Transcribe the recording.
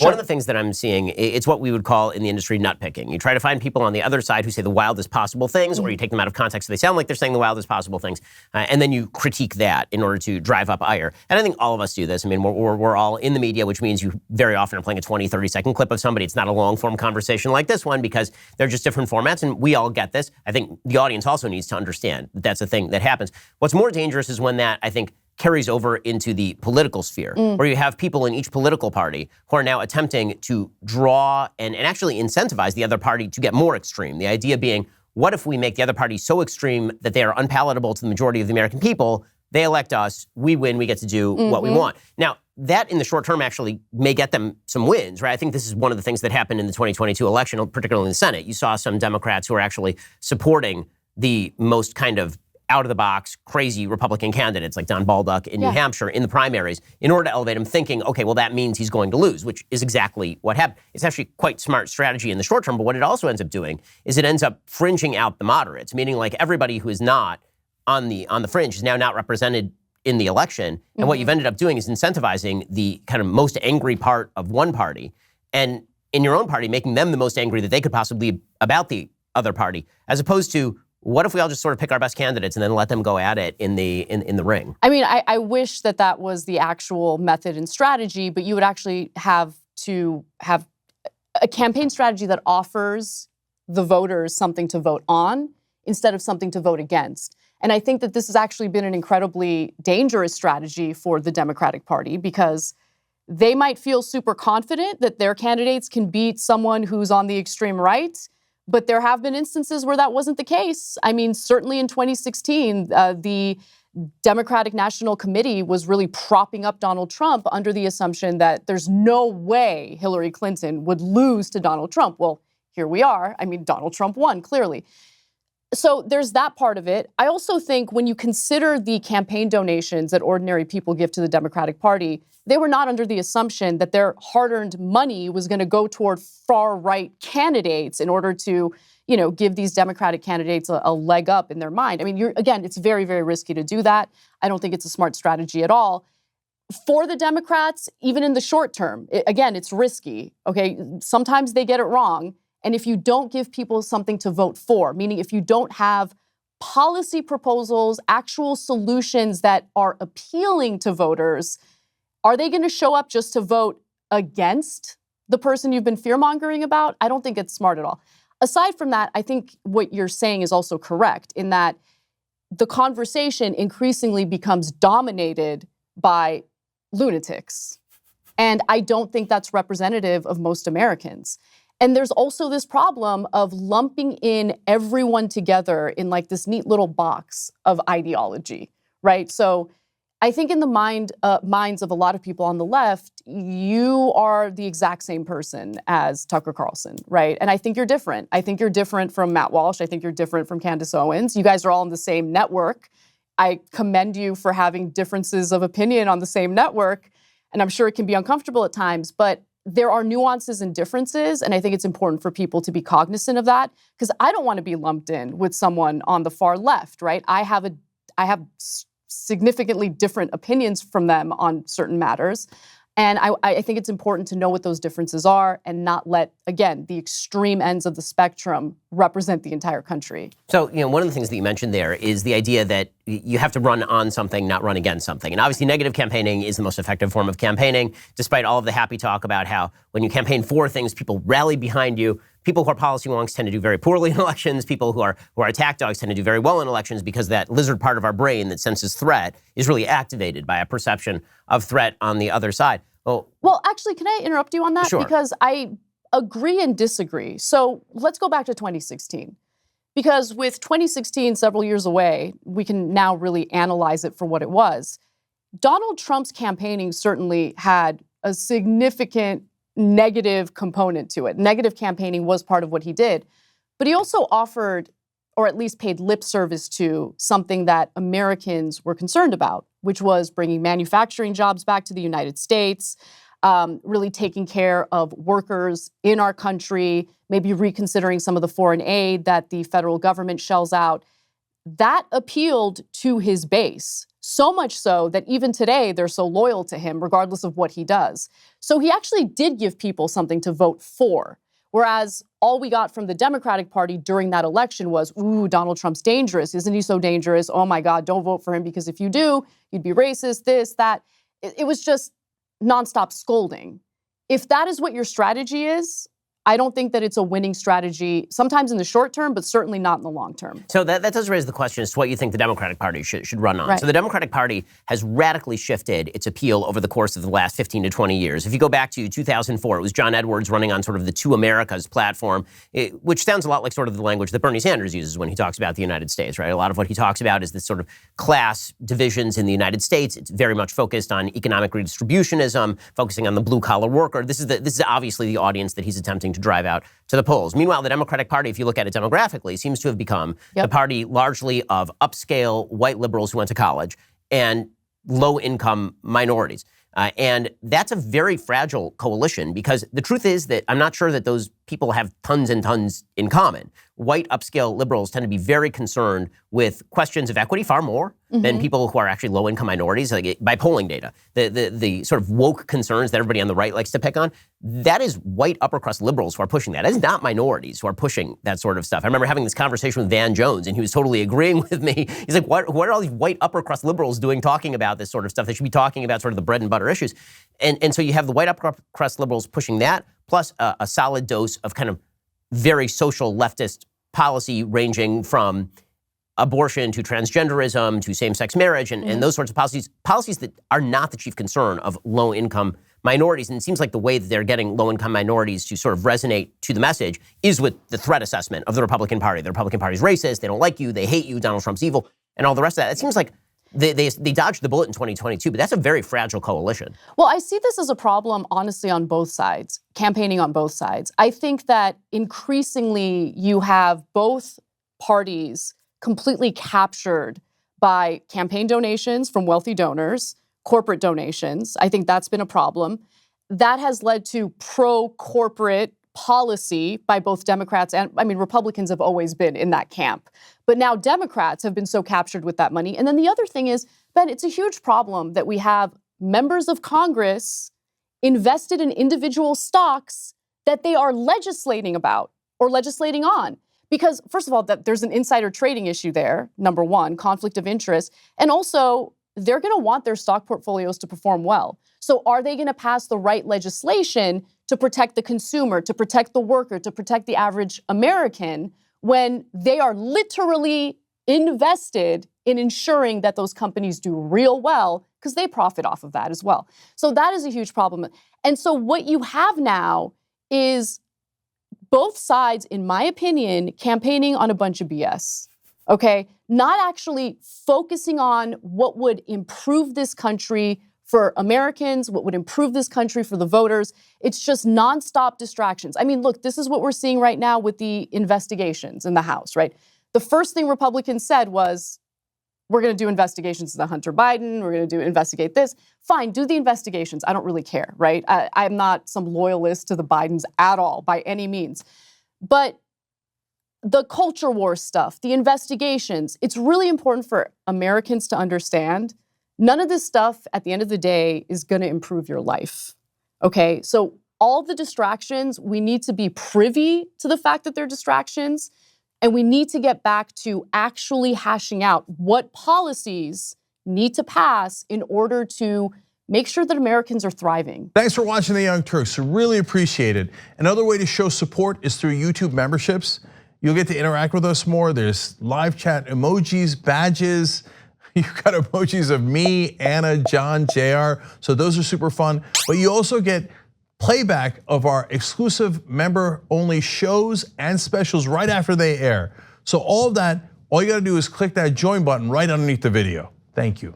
One of the things that I'm seeing, it's what we would call in the industry nut picking. You try to find people on the other side who say the wildest possible things, or you take them out of context so they sound like they're saying the wildest possible things, and then you critique that in order to drive up ire. And I think all of us do this. I mean, we're all in the media, which means you very often are playing a 20, 30-second clip of somebody. It's not a long-form conversation like this one because they're just different formats, and we all get this. I think the audience also needs to understand that that's a thing that happens. What's more dangerous is when that, I think, carries over into the political sphere, where you have people in each political party who are now attempting to draw and actually incentivize the other party to get more extreme. The idea being, what if we make the other party so extreme that they are unpalatable to the majority of the American people? They elect us, we win, we get to do what we want. Now, that in the short term actually may get them some wins, right? I think this is one of the things that happened in the 2022 election, particularly in the Senate. You saw some Democrats who are actually supporting the most kind of out-of-the-box, crazy Republican candidates like Don Baldock in New Hampshire in the primaries in order to elevate him, thinking, okay, well, that means he's going to lose, which is exactly what happened. It's actually quite smart strategy in the short term, but what it also ends up doing is it ends up fringing out the moderates, meaning like everybody who is not on the fringe is now not represented in the election. And what you've ended up doing is incentivizing the kind of most angry part of one party, and in your own party, making them the most angry that they could possibly be about the other party, as opposed to, what if we all just sort of pick our best candidates and then let them go at it in the ring? I mean, I wish that was the actual method and strategy, but you would actually have to have a campaign strategy that offers the voters something to vote on instead of something to vote against. And I think that this has actually been an incredibly dangerous strategy for the Democratic Party, because they might feel super confident that their candidates can beat someone who's on the extreme right. But there have been instances where that wasn't the case. I mean, certainly in 2016, the Democratic National Committee was really propping up Donald Trump under the assumption that there's no way Hillary Clinton would lose to Donald Trump. Well, here we are. I mean, Donald Trump won, clearly. So there's that part of it. I also think when you consider the campaign donations that ordinary people give to the Democratic Party, they were not under the assumption that their hard-earned money was going to go toward far-right candidates in order to, give these Democratic candidates a leg up in their mind. I mean, again, it's very, very risky to do that. I don't think it's a smart strategy at all. For the Democrats, even in the short term, again, it's risky, okay? Sometimes they get it wrong. And if you don't give people something to vote for, meaning if you don't have policy proposals, actual solutions that are appealing to voters, are they going to show up just to vote against the person you've been fear-mongering about? I don't think it's smart at all. Aside from that, I think what you're saying is also correct in that the conversation increasingly becomes dominated by lunatics. And I don't think that's representative of most Americans. And there's also this problem of lumping in everyone together in like this neat little box of ideology, right? So I think in the minds of a lot of people on the left, you are the exact same person as Tucker Carlson, right? And I think you're different. I think you're different from Matt Walsh. I think you're different from Candace Owens. You guys are all on the same network. I commend you for having differences of opinion on the same network. And I'm sure it can be uncomfortable at times, but there are nuances and differences, and I think it's important for people to be cognizant of that, because I don't want to be lumped in with someone on the far left, right? I have significantly different opinions from them on certain matters, and I think it's important to know what those differences are and not let, again, the extreme ends of the spectrum represent the entire country. So, one of the things that you mentioned there is the idea that you have to run on something, not run against something. And obviously, negative campaigning is the most effective form of campaigning, despite all of the happy talk about how when you campaign for things, people rally behind you. People who are policy wonks tend to do very poorly in elections. People who are attack dogs tend to do very well in elections because that lizard part of our brain that senses threat is really activated by a perception of threat on the other side. Well, actually, can I interrupt you on that? Sure. Because I agree and disagree. So let's go back to 2016. Because with 2016 several years away, we can now really analyze it for what it was. Donald Trump's campaigning certainly had a significant negative component to it. Negative campaigning was part of what he did. But he also offered, or at least paid lip service to, something that Americans were concerned about, which was bringing manufacturing jobs back to the United States, really taking care of workers in our country, maybe reconsidering some of the foreign aid that the federal government shells out. That appealed to his base. So much so that even today, they're so loyal to him, regardless of what he does. So he actually did give people something to vote for. Whereas all we got from the Democratic Party during that election was, ooh, Donald Trump's dangerous. Isn't he so dangerous? Oh my God, don't vote for him because if you do, you'd be racist, this, that. It was just nonstop scolding. If that is what your strategy is, I don't think that it's a winning strategy, sometimes in the short term, but certainly not in the long term. So that does raise the question as to what you think the Democratic Party should run on. Right. So the Democratic Party has radically shifted its appeal over the course of the last 15 to 20 years. If you go back to 2004, it was John Edwards running on sort of the Two Americas platform, which sounds a lot like sort of the language that Bernie Sanders uses when he talks about the United States, right? A lot of what he talks about is this sort of class divisions in the United States. It's very much focused on economic redistributionism, focusing on the blue-collar worker. This is obviously the audience that he's attempting to drive out to the polls. Meanwhile, the Democratic Party, if you look at it demographically, seems to have become the party largely of upscale white liberals who went to college and low-income minorities. And that's a very fragile coalition because the truth is that I'm not sure that those people have tons and tons in common. White upscale liberals tend to be very concerned with questions of equity far more than people who are actually low-income minorities, like by polling data. The sort of woke concerns that everybody on the right likes to pick on, that is white upper-crust liberals who are pushing that. That is not minorities who are pushing that sort of stuff. I remember having this conversation with Van Jones, and he was totally agreeing with me. He's like, what are all these white upper-crust liberals doing talking about this sort of stuff? They should be talking about sort of the bread and butter issues. And so you have the white upper-crust liberals pushing that, plus a solid dose of kind of very social leftist policy ranging from abortion to transgenderism to same-sex marriage and those sorts of policies that are not the chief concern of low-income minorities. And it seems like the way that they're getting low-income minorities to sort of resonate to the message is with the threat assessment of the Republican Party. The Republican Party is racist, they don't like you, they hate you, Donald Trump's evil, and all the rest of that. It seems like they dodged the bullet in 2022, but that's a very fragile coalition. Well, I see this as a problem, honestly, on both sides, campaigning on both sides. I think that increasingly you have both parties completely captured by campaign donations from wealthy donors, corporate donations. I think that's been a problem. That has led to pro-corporate policy by both Democrats and, Republicans have always been in that camp. But now Democrats have been so captured with that money. And then the other thing is, Ben, it's a huge problem that we have members of Congress invested in individual stocks that they are legislating about or legislating on. Because, first of all, there's an insider trading issue there, number one, conflict of interest. And also, they're going to want their stock portfolios to perform well. So are they going to pass the right legislation to protect the consumer, to protect the worker, to protect the average American when they are literally invested in ensuring that those companies do real well because they profit off of that as well? So that is a huge problem. And so what you have now is both sides, in my opinion, campaigning on a bunch of BS. Okay, not actually focusing on what would improve this country for Americans, what would improve this country for the voters. It's just nonstop distractions. Look, this is what we're seeing right now with the investigations in the House, right? The first thing Republicans said was, we're going to do investigations into Hunter Biden. We're going to investigate this. Fine, do the investigations. I don't really care, right? I'm not some loyalist to the Bidens at all, by any means. But the culture war stuff, the investigations, it's really important for Americans to understand none of this stuff at the end of the day is going to improve your life. Okay, so all the distractions, we need to be privy to the fact that they're distractions, and we need to get back to actually hashing out what policies need to pass in order to make sure that Americans are thriving. Thanks for watching The Young Turks. We really appreciate it. Another way to show support is through YouTube memberships. You'll get to interact with us more. There's live chat emojis, badges. You've got emojis of me, Anna, John, JR. So those are super fun. But you also get playback of our exclusive member-only shows and specials right after they air. So all of that, all you gotta do is click that join button right underneath the video. Thank you.